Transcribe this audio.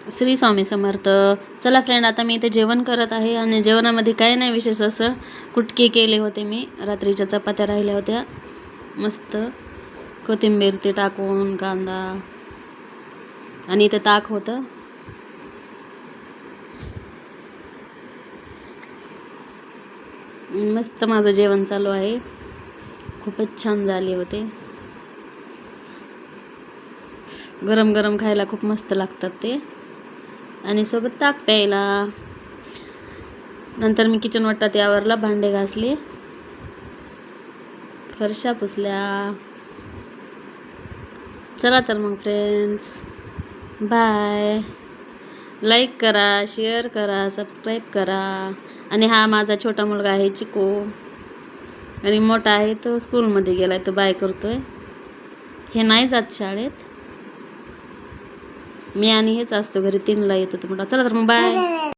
श्री स्वामी समर्थ. चला फ्रेंड, आता मी इथे जेवण करत आहे आणि जेवणामध्ये काही नाही विशेष, असं कुटके केले होते मी. रात्रीच्या चपात्या राहिल्या होत्या, मस्त कोथिंबीर ते टाकून, कांदा, आणि इथे ताक होतं. मस्त माझं जेवण चालू आहे. खूपच छान झाले होते. गरम गरम खायला खूप मस्त लागतात ते, आणि सोबत ताक प्यायला. नंतर मी किचन वाटतात यावरला भांडे घासले, फरशा पुसल्या. चला तर मग फ्रेंड्स, बाय. लाईक करा, शेअर करा, सबस्क्राईब करा. आणि हा माझा छोटा मुलगा आहे चिकू, आणि मोठा आहे तो स्कूलमध्ये गेलाय, तो बाय करतोय. हे नाही जात शाळेत, मी आणि हेच असतो घरी. 3ला येतो तो मोठा. चला तर मग बाय.